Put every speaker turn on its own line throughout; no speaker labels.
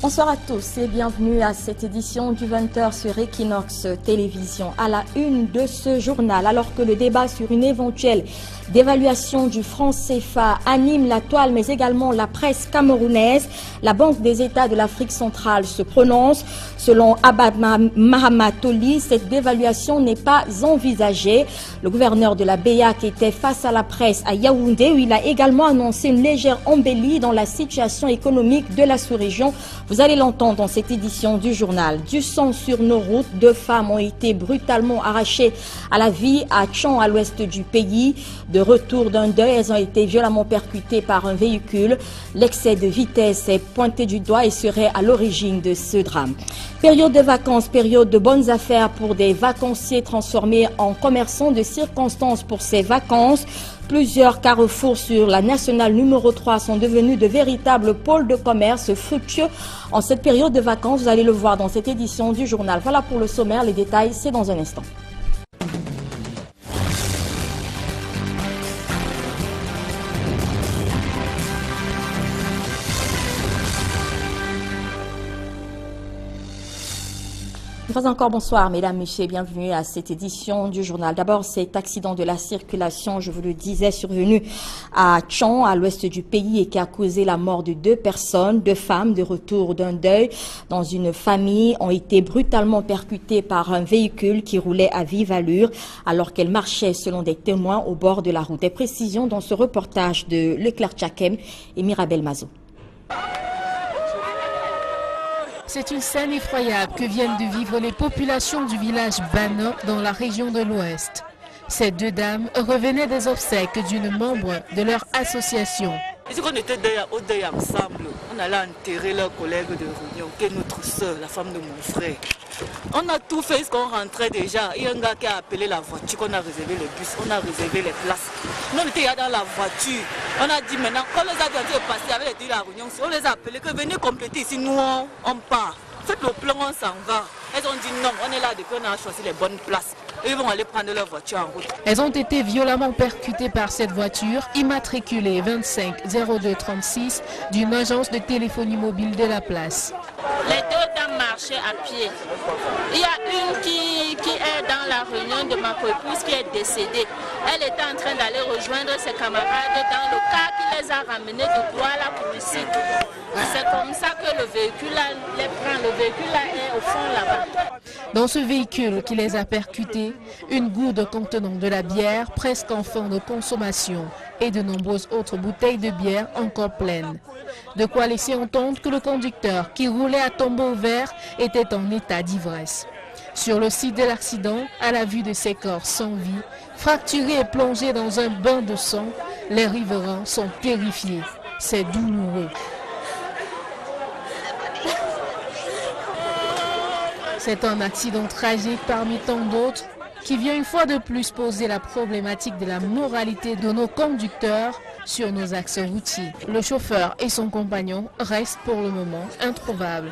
Bonsoir à tous et bienvenue à cette édition du 20h sur Equinox Télévision. À la une de ce journal, alors que le débat sur une éventuelle dévaluation du franc CFA anime la toile mais également la presse camerounaise, la Banque des États de l'Afrique centrale se prononce. Selon Abad Mahama Toli, cette dévaluation n'est pas envisagée. Le gouverneur de la BEAC était face à la presse à Yaoundé où il a également annoncé une légère embellie dans la situation économique de la sous-région. Vous allez l'entendre dans cette édition du journal. Du sang sur nos routes, 2 femmes ont été brutalement arrachées à la vie à Tchon, à l'ouest du pays. De retour d'un deuil, elles ont été violemment percutées par un véhicule. L'excès de vitesse est pointé du doigt et serait à l'origine de ce drame. Période de vacances, période de bonnes affaires pour des vacanciers transformés en commerçants de circonstances pour ces vacances. Plusieurs carrefours sur la nationale numéro 3 sont devenus de véritables pôles de commerce fructueux en cette période de vacances. Vous allez le voir dans cette édition du journal. Voilà pour le sommaire, les détails, c'est dans un instant. Une fois encore, bonsoir mesdames, messieurs, bienvenue à cette édition du journal. D'abord, cet accident de la circulation, je vous le disais, survenu à Tchon, à l'ouest du pays et qui a causé la mort de 2 personnes, 2 femmes de retour d'un deuil dans une famille ont été brutalement percutées par un véhicule qui roulait à vive allure alors qu'elles marchaient selon des témoins au bord de la route. Des précisions dans ce reportage de Leclerc Tchakem et Mirabel Mazo.
C'est une scène effroyable que viennent de vivre les populations du village Banok dans la région de l'Ouest. Ces 2 dames revenaient des obsèques d'une membre de leur association.
On était au deuil ensemble. On allait enterrer leur collègue de réunion, qui est notre soeur, la femme de mon frère. On a tout fait ce qu'on rentrait déjà. Il y a un gars qui a appelé la voiture, on a réservé le bus, on a réservé les places. Nous on était dans la voiture. On a dit maintenant, quand les adultes sont passés avec les 2 de la réunion, on les a appelés que venez compléter ici, nous on part. Faites le plan, on s'en va. Elles ont dit non, on est là depuis qu'on a choisi les bonnes places. Et ils vont aller prendre leur voiture en route.
Elles ont été violemment percutées par cette voiture immatriculée 25 0236 d'une agence de téléphonie mobile de la place.
Les 2 dames marchaient à pied. Il y a une qui est dans la réunion de ma coépouse qui est décédée. Elle était en train d'aller rejoindre ses camarades dans le car qui les a ramenés de Douala pour ici. C'est comme ça que le véhicule là les prend. Le véhicule là est au fond là-bas.
Dans ce véhicule qui les a percutés, une gourde contenant de la bière presque en fin de consommation et de nombreuses autres bouteilles de bière encore pleines. De quoi laisser entendre que le conducteur qui roulait à tombeau ouvert était en état d'ivresse. Sur le site de l'accident, à la vue de ces corps sans vie, fracturés et plongés dans un bain de sang, les riverains sont terrifiés. C'est douloureux. C'est un accident tragique parmi tant d'autres qui vient une fois de plus poser la problématique de la moralité de nos conducteurs sur nos axes routiers. Le chauffeur et son compagnon restent pour le moment introuvables.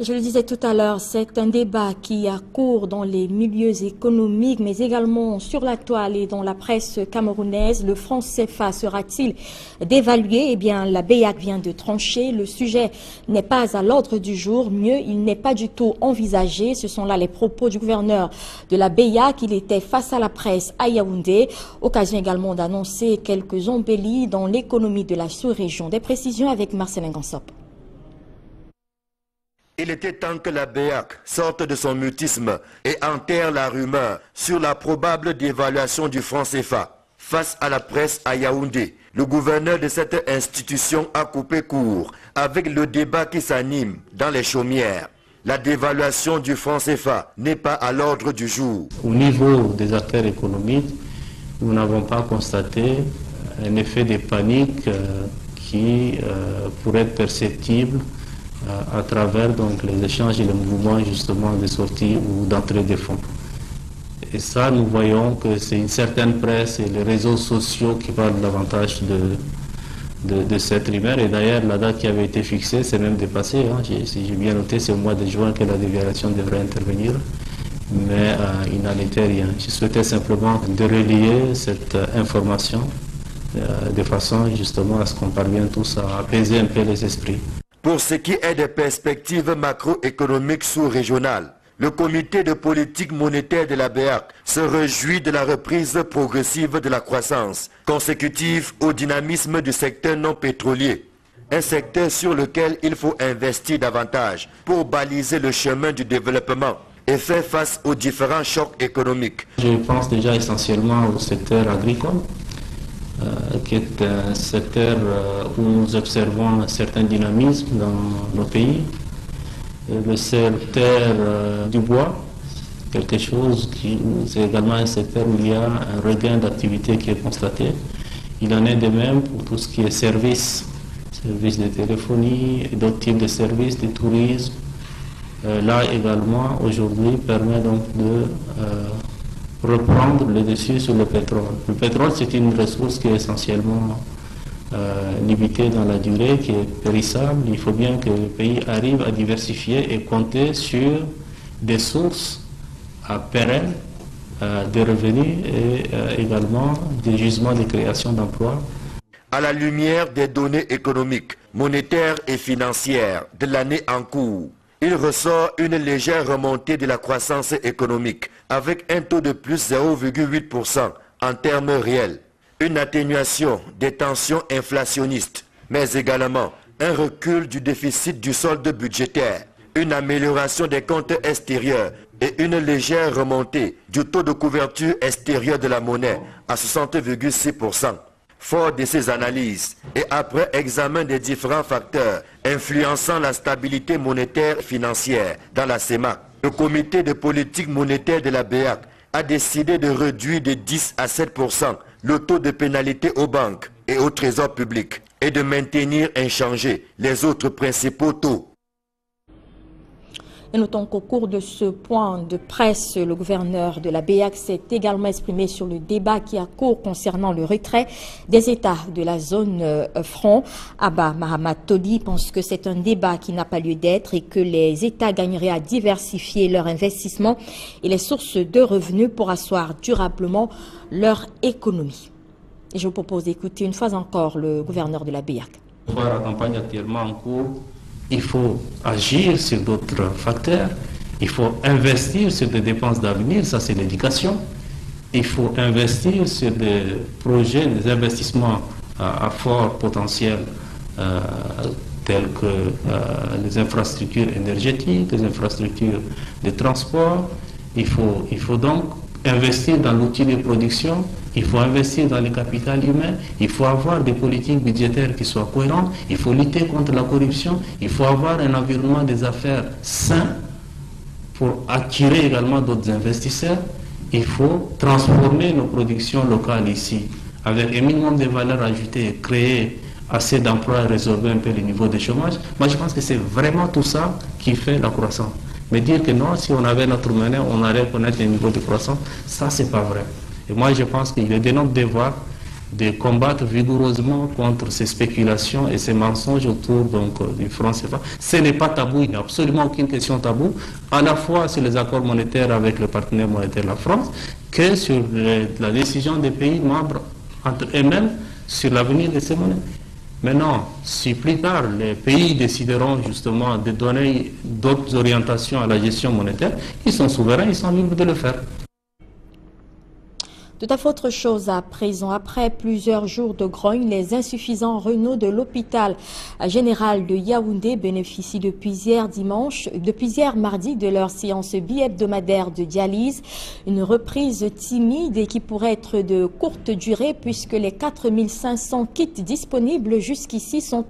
Je le disais tout à l'heure, c'est un débat qui a cours dans les milieux économiques, mais également sur la toile et dans la presse camerounaise. Le franc CFA sera-t-il dévalué? Eh bien, la BEAC vient de trancher. Le sujet n'est pas à l'ordre du jour. Mieux, il n'est pas du tout envisagé. Ce sont là les propos du gouverneur de la BEAC. Il était face à la presse à Yaoundé. Occasion également d'annoncer quelques embellies dans l'économie de la sous-région. Des précisions avec Marcelin Gansop.
Il était temps que la BEAC sorte de son mutisme et enterre la rumeur sur la probable dévaluation du franc CFA. Face à la presse à Yaoundé, le gouverneur de cette institution a coupé court avec le débat qui s'anime dans les chaumières. La dévaluation du franc CFA n'est pas à l'ordre du jour.
Au niveau des acteurs économiques, nous n'avons pas constaté un effet de panique qui pourrait être perceptible à travers donc, les échanges et les mouvements justement de sortie ou d'entrée des fonds. Et ça, nous voyons que c'est une certaine presse et les réseaux sociaux qui parlent davantage de cette rumeur. Et d'ailleurs, la date qui avait été fixée, c'est même dépassée. Hein. Si j'ai bien noté, c'est au mois de juin que la dévaluation devrait intervenir. Mais il n'en était rien. Je souhaitais simplement de relier cette information de façon justement à ce qu'on parvienne tous à apaiser un peu les esprits.
Pour ce qui est des perspectives macroéconomiques sous-régionales, le comité de politique monétaire de la BEAC se réjouit de la reprise progressive de la croissance, consécutive au dynamisme du secteur non pétrolier. Un secteur sur lequel il faut investir davantage pour baliser le chemin du développement et faire face aux différents chocs économiques.
Je pense déjà essentiellement au secteur agricole, qui est un secteur où nous observons un certain dynamisme dans nos pays. Le secteur du bois, quelque chose qui c'est également un secteur où il y a un regain d'activité qui est constaté. Il en est de même pour tout ce qui est services de téléphonie et d'autres types de services, de tourisme. Là également, aujourd'hui, permet donc de reprendre le dessus sur le pétrole. Le pétrole, c'est une ressource qui est essentiellement limitée dans la durée, qui est périssable. Il faut bien que le pays arrive à diversifier et compter sur des sources pérennes de revenus et également des gisements de création d'emplois.
À la lumière des données économiques, monétaires et financières de l'année en cours, il ressort une légère remontée de la croissance économique avec un taux de plus 0,8% en termes réels, une atténuation des tensions inflationnistes, mais également un recul du déficit du solde budgétaire, une amélioration des comptes extérieurs et une légère remontée du taux de couverture extérieure de la monnaie à 60,6%. Fort de ces analyses et après examen des différents facteurs influençant la stabilité monétaire et financière dans la CEMAC, le comité de politique monétaire de la BEAC a décidé de réduire de 10 à 7% le taux de pénalité aux banques et au trésor public et de maintenir inchangés les autres principaux taux.
Et notons qu'au cours de ce point de presse, le gouverneur de la BEAC s'est également exprimé sur le débat qui a cours concernant le retrait des États de la zone franc. Abba Mahamat Todi pense que c'est un débat qui n'a pas lieu d'être et que les États gagneraient à diversifier leur investissement et les sources de revenus pour asseoir durablement leur économie. Et je vous propose d'écouter une fois encore le gouverneur de la BEAC.
La campagne actuellement en cours. Il faut agir sur d'autres facteurs, il faut investir sur des dépenses d'avenir, ça c'est l'éducation. Il faut investir sur des projets, des investissements à fort potentiel, tels que les infrastructures énergétiques, les infrastructures de transport. Il faut donc investir dans l'outil de production, il faut investir dans le capital humain, il faut avoir des politiques budgétaires qui soient cohérentes, il faut lutter contre la corruption, il faut avoir un environnement des affaires sain pour attirer également d'autres investisseurs. Il faut transformer nos productions locales ici avec un minimum de valeur ajoutée et créer assez d'emplois et résorber un peu le niveau de chômage. Moi je pense que c'est vraiment tout ça qui fait la croissance. Mais dire que non, si on avait notre monnaie, on allait connaître un niveau de croissance, ça c'est pas vrai. Et moi je pense qu'il est de notre devoir de combattre vigoureusement contre ces spéculations et ces mensonges autour donc, du franc CFA. Ce n'est pas tabou, il n'y a absolument aucune question tabou, à la fois sur les accords monétaires avec le partenaire monétaire la France, que sur la décision des pays membres entre eux-mêmes sur l'avenir de ces monnaies. Maintenant, si plus tard les pays décideront justement de donner d'autres orientations à la gestion monétaire, ils sont souverains, ils sont libres de le faire.
Tout à fait autre chose à présent. Après plusieurs jours de grogne, les insuffisants rénaux de l'hôpital général de Yaoundé bénéficient depuis hier mardi de leur séance bi-hebdomadaire de dialyse. Une reprise timide et qui pourrait être de courte durée puisque les 4500 kits disponibles jusqu'ici sont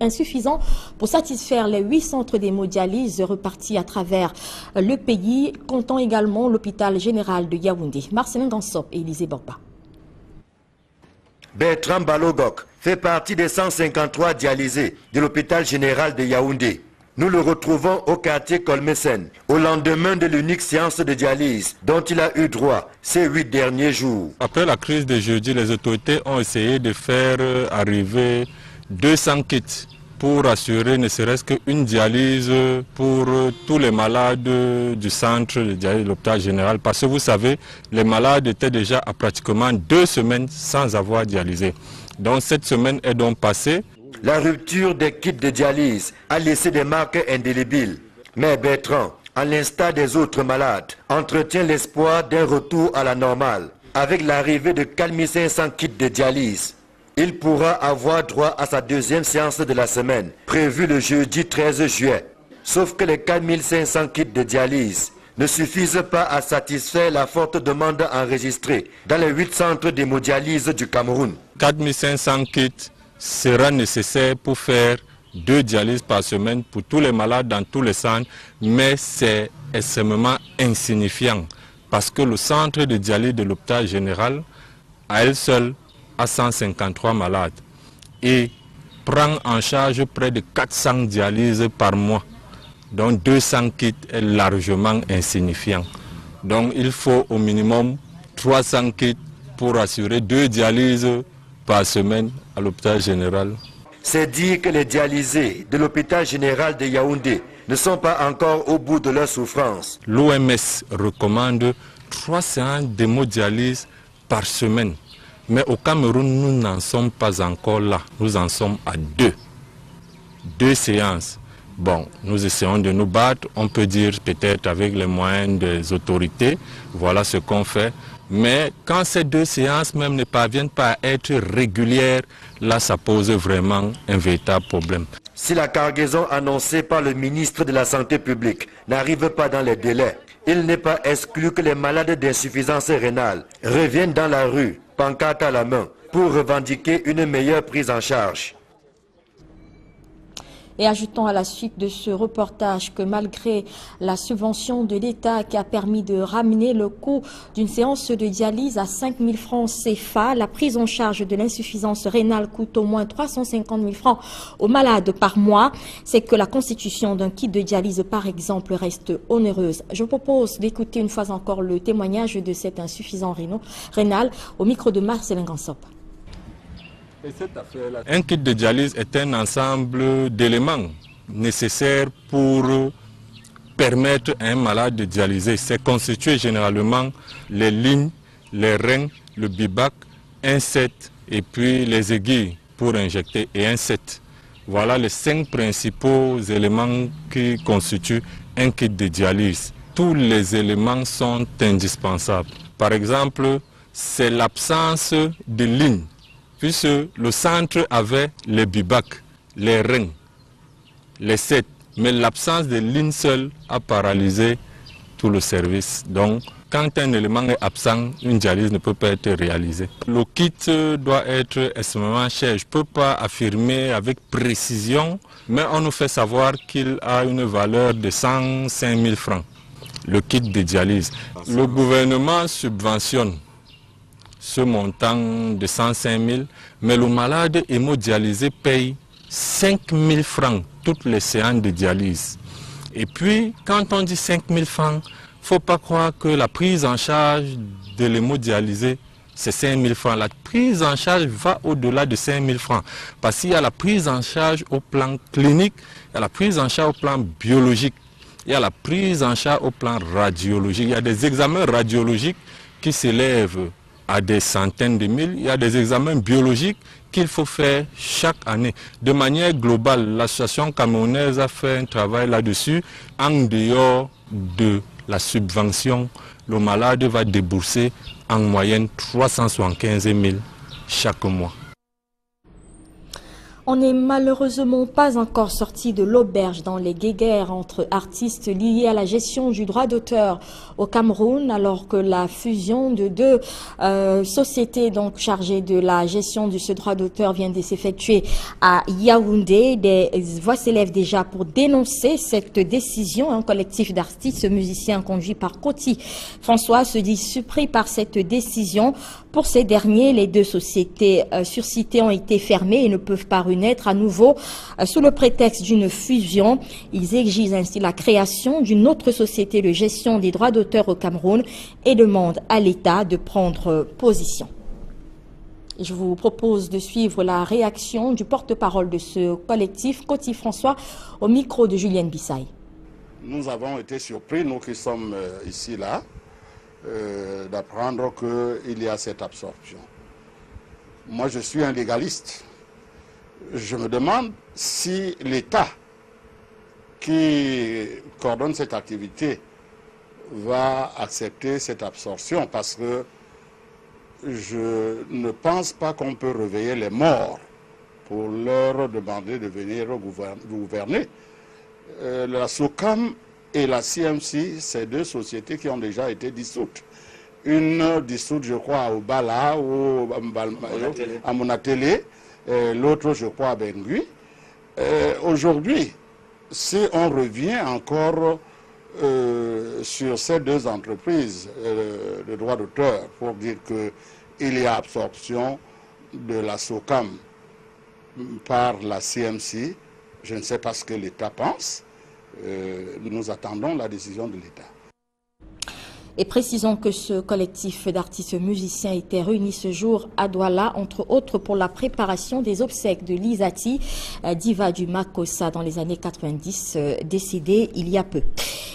insuffisants pour satisfaire les 8 centres d'hémodialyse repartis à travers le pays, comptant également l'hôpital général de Yaoundé. Marcelin Gansop et Élisée Borba.
Bertrand Balogok fait partie des 153 dialysés de l'hôpital général de Yaoundé. Nous le retrouvons au quartier Colmesen, au lendemain de l'unique séance de dialyse dont il a eu droit ces 8 derniers jours.
Après la crise de jeudi, les autorités ont essayé de faire arriver 200 kits pour assurer ne serait-ce qu'une dialyse pour tous les malades du centre de dialyse de l'hôpital général. Parce que vous savez, les malades étaient déjà à pratiquement 2 semaines sans avoir dialysé. Donc cette semaine est donc passée.
La rupture des kits de dialyse a laissé des marques indélébiles. Mais Bertrand, à l'instar des autres malades, entretient l'espoir d'un retour à la normale. Avec l'arrivée de 4500 kits de dialyse, il pourra avoir droit à sa 2e séance de la semaine, prévue le jeudi 13 juillet. Sauf que les 4500 kits de dialyse ne suffisent pas à satisfaire la forte demande enregistrée dans les 8 centres d'hémodialyse du Cameroun.
4500 kits sera nécessaire pour faire 2 dialyses par semaine pour tous les malades dans tous les centres, mais c'est extrêmement insignifiant parce que le centre de dialyse de l'hôpital général, à elle seule, a 153 malades et prend en charge près de 400 dialyses par mois. Donc 200 kits est largement insignifiant. Donc il faut au minimum 300 kits pour assurer 2 dialyses par semaine à l'hôpital général.
C'est dire que les dialysés de l'hôpital général de Yaoundé ne sont pas encore au bout de leur souffrance.
L'OMS recommande 3 séances d'hémodialyse par semaine. Mais au Cameroun, nous n'en sommes pas encore là. Nous en sommes à 2 séances. Bon, nous essayons de nous battre, on peut dire peut-être avec les moyens des autorités, voilà ce qu'on fait. Mais quand ces 2 séances même ne parviennent pas à être régulières, là ça pose vraiment un véritable problème.
Si la cargaison annoncée par le ministre de la Santé publique n'arrive pas dans les délais, il n'est pas exclu que les malades d'insuffisance rénale reviennent dans la rue, pancarte à la main, pour revendiquer une meilleure prise en charge.
Et ajoutons à la suite de ce reportage que malgré la subvention de l'État qui a permis de ramener le coût d'une séance de dialyse à 5 000 francs CFA, la prise en charge de l'insuffisance rénale coûte au moins 350 000 francs aux malades par mois. C'est que la constitution d'un kit de dialyse, par exemple, reste onéreuse. Je propose d'écouter une fois encore le témoignage de cet insuffisant rénal au micro de Marcelin Gansop.
Un kit de dialyse est un ensemble d'éléments nécessaires pour permettre à un malade de dialyser. C'est constitué généralement les lignes, les reins, le bibac, un set et puis les aiguilles pour injecter et un set. Voilà les 5 principaux éléments qui constituent un kit de dialyse. Tous les éléments sont indispensables. Par exemple, c'est l'absence de lignes. Puisque le centre avait les bibacs, les reins, les sets, mais l'absence de ligne seule a paralysé tout le service. Donc, quand un élément est absent, une dialyse ne peut pas être réalisée. Le kit doit être extrêmement cher. Je ne peux pas affirmer avec précision, mais on nous fait savoir qu'il a une valeur de 105 000 francs, le kit de dialyse. Le gouvernement subventionne ce montant de 105 000, mais le malade hémodialysé paye 5 000 francs toutes les séances de dialyse. Et puis, quand on dit 5 000 francs, il ne faut pas croire que la prise en charge de l'hémodialysé, c'est 5 000 francs. La prise en charge va au-delà de 5 000 francs. Parce qu'il y a la prise en charge au plan clinique, il y a la prise en charge au plan biologique, il y a la prise en charge au plan radiologique. Il y a des examens radiologiques qui s'élèvent à des centaines de mille. Il y a des examens biologiques qu'il faut faire chaque année. De manière globale, l'association camerounaise a fait un travail là-dessus. En dehors de la subvention, le malade va débourser en moyenne 375 000 chaque mois.
On n'est malheureusement pas encore sorti de l'auberge dans les guéguerres entre artistes liés à la gestion du droit d'auteur au Cameroun, alors que la fusion de 2 sociétés donc chargées de la gestion de ce droit d'auteur vient de s'effectuer à Yaoundé. Des voix s'élèvent déjà pour dénoncer cette décision. Un collectif d'artistes musiciens conduit par Koti François se dit surpris par cette décision. Pour ces derniers, les 2 sociétés surcitées ont été fermées et ne peuvent pas renaître à nouveau sous le prétexte d'une fusion. Ils exigent ainsi la création d'une autre société de gestion des droits d'auteur au Cameroun et demandent à l'État de prendre position. Et je vous propose de suivre la réaction du porte-parole de ce collectif, Coty François, au micro de Julienne Bissaï.
Nous avons été surpris, nous qui sommes ici, là, d'apprendre qu'il y a cette absorption. Moi, je suis un légaliste. Je me demande si l'État qui coordonne cette activité va accepter cette absorption, parce que je ne pense pas qu'on peut réveiller les morts pour leur demander de venir gouverner. La SOCAM et la CMC, c'est deux sociétés qui ont déjà été dissoutes. Une dissoute, je crois, au Bala, à Monatélé, l'autre, je crois, à Bengui. Aujourd'hui, si on revient encore sur ces deux entreprises de droit d'auteur pour dire qu'il y a absorption de la SOCAM par la CMC, je ne sais pas ce que l'État pense. Nous attendons la décision de l'État.
Et précisons que ce collectif d'artistes musiciens était réuni ce jour à Douala, entre autres pour la préparation des obsèques de Lisati, diva du Makossa dans les années 90, décédée il y a peu.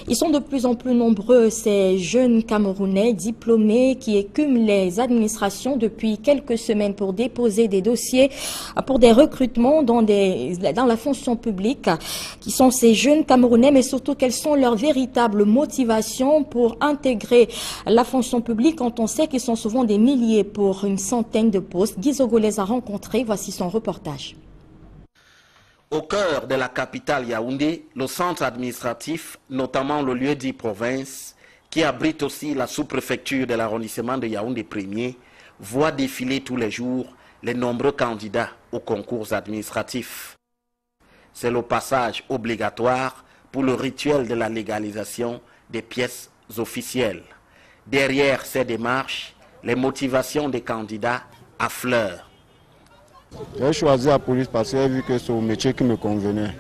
Ils sont de plus en plus nombreux, ces jeunes Camerounais diplômés qui écument les administrations depuis quelques semaines pour déposer des dossiers pour des recrutements dans la fonction publique. Qui sont ces jeunes Camerounais, mais surtout quelles sont leurs véritables motivations pour intégrer la fonction publique quand on sait qu'ils sont souvent des milliers pour une centaine de postes. Guy Zogo les a rencontrés, voici son reportage.
Au cœur de la capitale Yaoundé, le centre administratif, notamment le lieu dit province, qui abrite aussi la sous-préfecture de l'arrondissement de Yaoundé 1er, voit défiler tous les jours les nombreux candidats aux concours administratifs. C'est le passage obligatoire pour le rituel de la légalisation des pièces officielles. Derrière ces démarches, les motivations des candidats affleurent.
J'ai choisi la police parce que j'ai vu que c'est un métier qui me convenait.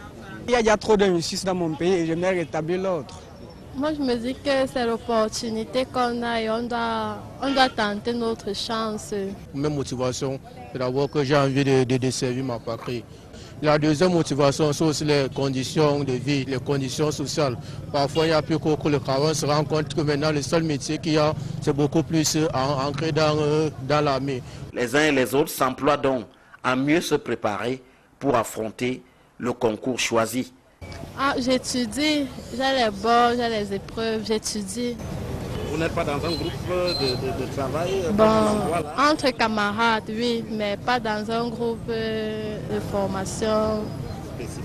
Il y a trop d'injustice dans mon pays et j'aimerais rétablir l'ordre.
Moi je me dis que c'est l'opportunité qu'on a et on doit tenter notre chance.
Mes motivations, c'est d'abord que j'ai envie de desservir ma patrie. La deuxième motivation, c'est aussi les conditions de vie, les conditions sociales. Parfois, il n'y a plus qu'au le travail. On se rend compte que maintenant, le seul métier qu'il y a, c'est beaucoup plus ancré dans l'armée. Les uns et les autres s'emploient donc à mieux se préparer pour affronter le concours choisi.
J'étudie, j'ai les bords, j'ai les épreuves, j'étudie.
Vous n'êtes pas dans un groupe de travail
entre camarades, oui, mais pas dans un groupe de formation spécifique.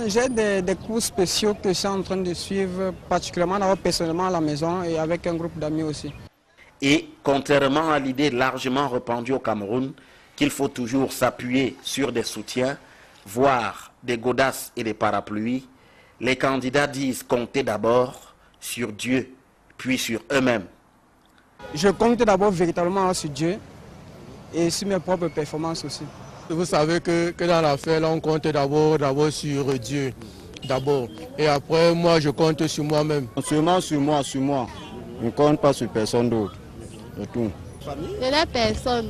J'ai des cours spéciaux que je suis en train de suivre, particulièrement personnellement à la maison et avec un groupe d'amis aussi.
Et contrairement à l'idée largement répandue au Cameroun, qu'il faut toujours s'appuyer sur des soutiens, voire des godasses et des parapluies, les candidats disent compter d'abord sur Dieu, puis sur eux-mêmes.
Je compte d'abord véritablement sur Dieu et sur mes propres performances aussi.
Vous savez que dans l'affaire, on compte d'abord sur Dieu, d'abord. Et après, moi, je compte sur moi-même.
Seulement sur moi. Je ne compte pas sur personne d'autre.
Je n'ai personne.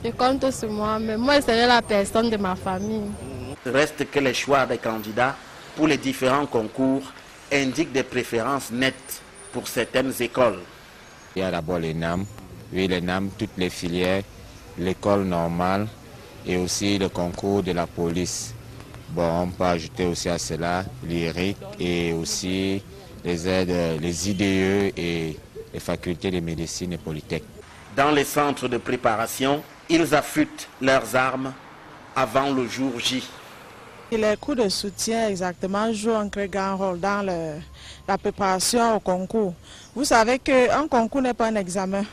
Je compte sur moi, mais moi, c'est la personne de ma famille.
Reste que les choix des candidats pour les différents concours indiquent des préférences nettes pour certaines écoles.
Il y a d'abord les NAM, toutes les filières, l'école normale et aussi le concours de la police. Bon, on peut ajouter aussi à cela l'IRIC et aussi les aides, les IDE et les facultés de médecine et polytech.
Dans les centres de préparation, ils affûtent leurs armes avant le jour J.
Et les cours de soutien exactement jouent un très grand rôle dans la préparation au concours. Vous savez qu'un concours n'est pas un examen.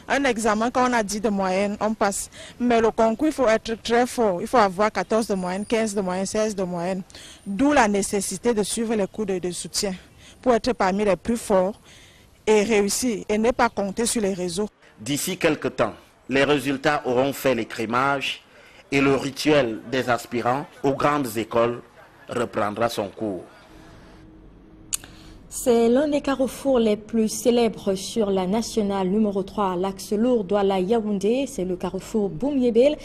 Un examen, quand on a 10 de moyenne, on passe. Mais le concours, il faut être très fort. Il faut avoir 14 de moyenne, 15 de moyenne, 16 de moyenne. D'où la nécessité de suivre les cours de soutien pour être parmi les plus forts et réussir et ne pas compter sur les réseaux.
D'ici quelque temps, les résultats auront fait l'écrémage et le rituel des aspirants aux grandes écoles reprendra son cours.
C'est l'un des carrefours les plus célèbres sur la nationale numéro 3, l'axe lourd Douala-Yaoundé. C'est le carrefour Boum-Yébel,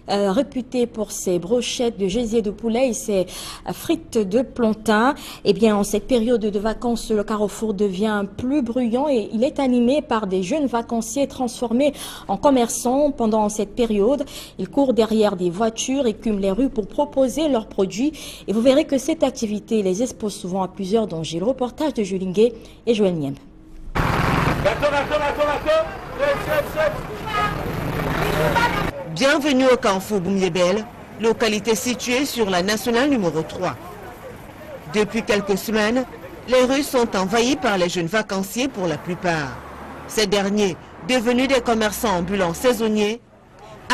réputé pour ses brochettes de gésier de poulet et ses frites de plantain. Eh bien, en cette période de vacances, le carrefour devient plus bruyant et il est animé par des jeunes vacanciers transformés en commerçants. Pendant cette période, ils courent derrière des voitures, écument les rues pour proposer leurs produits. Et vous verrez que cette activité les expose souvent à plusieurs dangers. Le reportage de Julingué et Joël Niembe.
Bienvenue au carrefour Boum-Yébel, localité située sur la nationale numéro 3. Depuis quelques semaines, les rues sont envahies par les jeunes vacanciers pour la plupart. Ces derniers, devenus des commerçants ambulants saisonniers,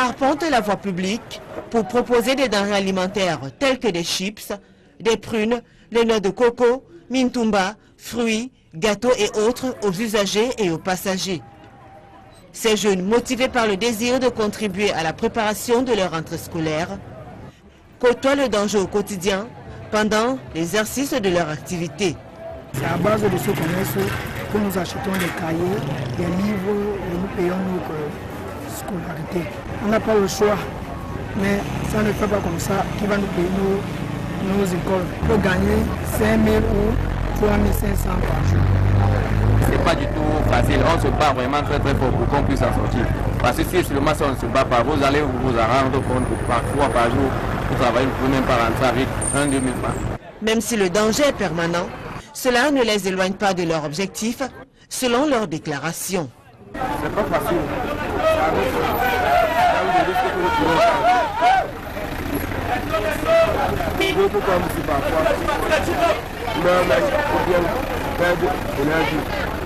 arpentent la voie publique pour proposer des denrées alimentaires telles que des chips, des prunes, des noix de coco, mintumba, fruits, gâteaux et autres aux usagers et aux passagers. Ces jeunes, motivés par le désir de contribuer à la préparation de leur rentrée scolaire, côtoient le danger au quotidien pendant l'exercice de leur activité.
C'est à base de ce commerce que nous achetons des cahiers, des livres et nous payons nos scolarités. On n'a pas le choix, mais ça ne fait pas comme ça qui va nous payer nos écoles. On peut gagner 5 000 ou 3 500 par jour.
C'est pas du tout facile, on se bat vraiment très fort pour qu'on puisse en sortir. Parce que si seulement on ne se bat pas, vous allez vous en rendre compte que parfois par jour, vous travaillez, vous ne pouvez même pas rentrer avec 1 2 000 francs.
Même si le danger est permanent, cela ne les éloigne pas de leur objectif, selon leur déclaration.
C'est pas facile.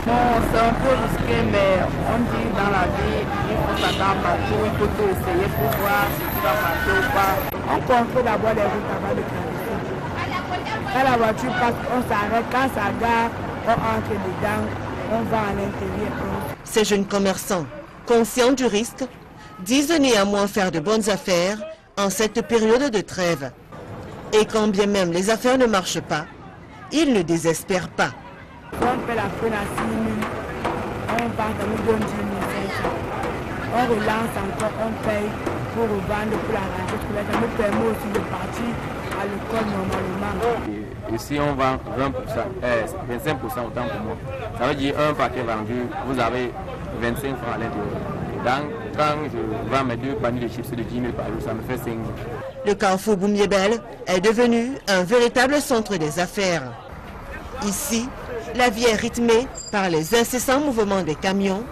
Bon, c'est un peu risqué, mais on dit dans la vie, il faut s'attendre partout, il faut tout essayer pour voir si tu vas marcher ou pas. On construit d'abord les routes avant de traverser. Quand la voiture passe, on s'arrête, quand ça gare, on entre dedans, on va à l'intérieur.
Ces jeunes commerçants, conscients du risque, disent néanmoins faire de bonnes affaires en cette période de trêve. Et quand bien même les affaires ne marchent pas, ils ne désespèrent pas.
On fait la peine à 6 000, on vend, ça nous donne 10 500. On relance encore, on paye pour revendre, pour la rentrée scolaire. Ça nous permet aussi de partir à l'école normalement.
Et si on vend 25% autant pour moi, ça veut dire un paquet vendu, vous avez 25 francs à l'intérieur. Quand je vends mes 2 paniers de chips de 10 000 par jour, ça me fait 5 000.
Le carrefour Boum-Yébel est devenu un véritable centre des affaires. Ici, la vie est rythmée par les incessants mouvements des camions,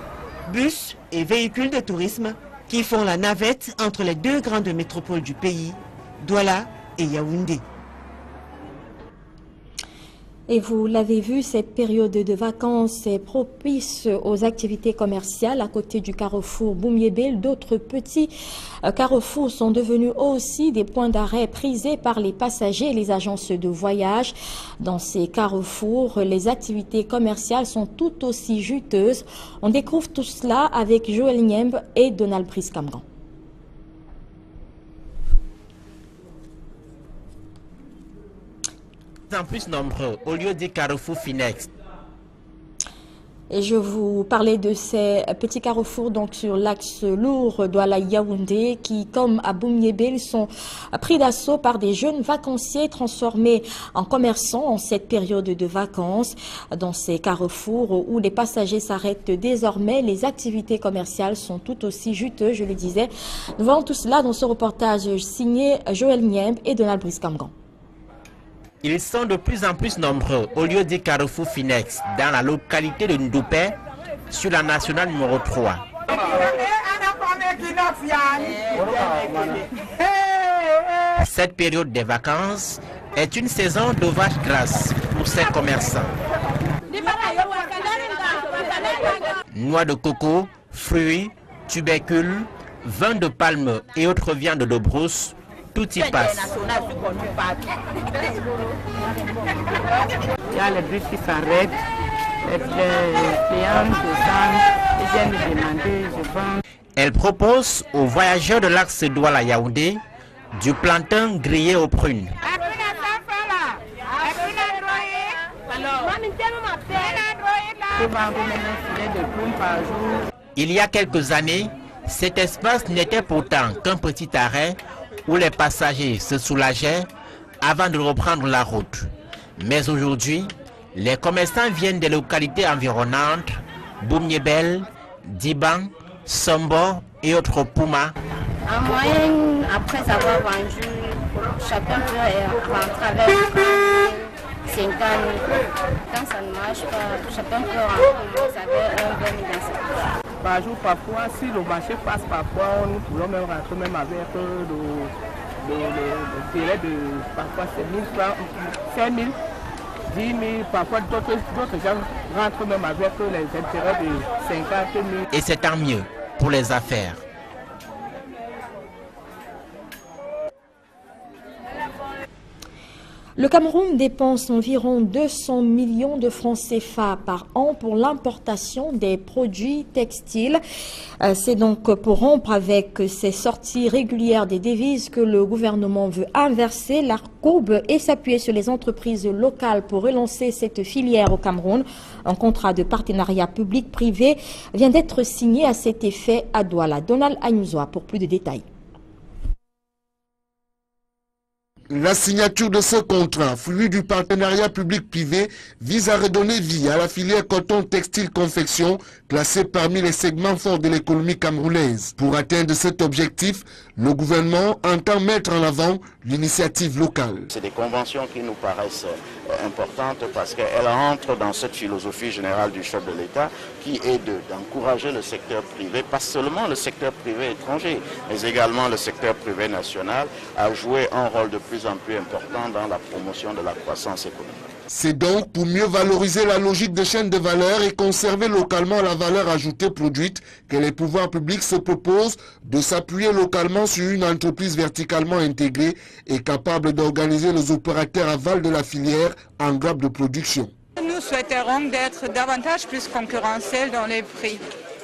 bus et véhicules de tourisme qui font la navette entre les 2 grandes métropoles du pays, Douala et Yaoundé.
Et vous l'avez vu, cette période de vacances est propice aux activités commerciales. À côté du carrefour Boum-Yébel, d'autres petits carrefours sont devenus aussi des points d'arrêt prisés par les passagers et les agences de voyage. Dans ces carrefours, les activités commerciales sont tout aussi juteuses. On découvre tout cela avec Joël Niembe et Donald Brice-Camgan.
En plus nombreux au lieu des carrefours Finex.
Et je vous parlais de ces petits carrefours donc sur l'axe lourd Douala-Yaoundé qui, comme à Boum-Yébel, sont pris d'assaut par des jeunes vacanciers transformés en commerçants en cette période de vacances. Dans ces carrefours où les passagers s'arrêtent désormais, les activités commerciales sont tout aussi juteuses, je le disais. Nous voyons tout cela dans ce reportage signé Joël Niembe et Donald Brice-Camgan.
Ils sont de plus en plus nombreux au lieu des carrefours Finex dans la localité de Ndoupé sur la nationale numéro 3. Cette période des vacances est une saison de vaches grasses pour ces commerçants. Noix de coco, fruits, tubercules, vin de palme et autres viandes de brousse, tout y passe.
Il y a les bus qui s'arrêtent, les clients descendent, ils viennent me demander, je vends.
Elle propose aux voyageurs de l'axe Douala-Yaoundé du plantain grillé aux prunes.
peut vendre même un filet de poule par jour.
Il y a quelques années, cet espace n'était pourtant qu'un petit arrêt où les passagers se soulageaient avant de reprendre la route. Mais aujourd'hui, les commerçants viennent des localités environnantes, Boumniébel, Diban, Sombo et autres Pouma.
En moyenne, après avoir vendu, chacun peut rentrer avec 50 000. Quand ça ne marche pas, chacun peut rentrer avec 20 000 dans sa poche.
Par jour, parfois, si le marché passe parfois, nous pouvons même rentrer même avec le délai de parfois 5 000, 10 000, parfois d'autres gens rentrent même avec les intérêts de 50 000.
Et c'est tant mieux pour les affaires.
Le Cameroun dépense environ 200 millions de francs CFA par an pour l'importation des produits textiles. C'est donc pour rompre avec ces sorties régulières des devises que le gouvernement veut inverser la courbe et s'appuyer sur les entreprises locales pour relancer cette filière au Cameroun. Un contrat de partenariat public-privé vient d'être signé à cet effet à Douala. Donald Agnozoa pour plus de détails.
La signature de ce contrat, fruit du partenariat public-privé, vise à redonner vie à la filière coton textile confection, classée parmi les segments forts de l'économie camerounaise. Pour atteindre cet objectif, le gouvernement entend mettre en avant l'initiative locale.
C'est des conventions qui nous paraissent importantes parce qu'elles entrent dans cette philosophie générale du chef de l'État qui est d'encourager le secteur privé, pas seulement le secteur privé étranger, mais également le secteur privé national à jouer un rôle de plus en plus important dans la promotion de la croissance économique.
C'est donc pour mieux valoriser la logique de chaîne de valeur et conserver localement la valeur ajoutée produite que les pouvoirs publics se proposent de s'appuyer localement sur une entreprise verticalement intégrée et capable d'organiser les opérateurs aval de la filière en grappe de production.
Nous souhaiterons d'être davantage plus concurrentiels dans les prix.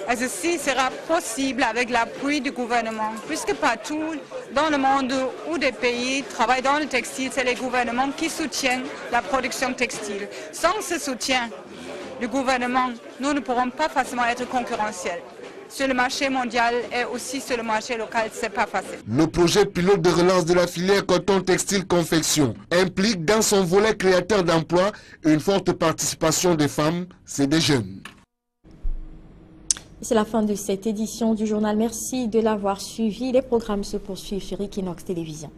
Et ceci sera possible avec l'appui du gouvernement, puisque partout dans le monde où des pays travaillent dans le textile, c'est les gouvernements qui soutiennent la production textile. Sans ce soutien du gouvernement, nous ne pourrons pas facilement être concurrentiels. Sur le marché mondial et aussi sur le marché local, ce n'est pas facile.
Le projet pilote de relance de la filière coton textile confection implique dans son volet créateur d'emplois une forte participation des femmes, c'est des jeunes.
C'est la fin de cette édition du journal. Merci de l'avoir suivi. Les programmes se poursuivent sur Equinox Télévision.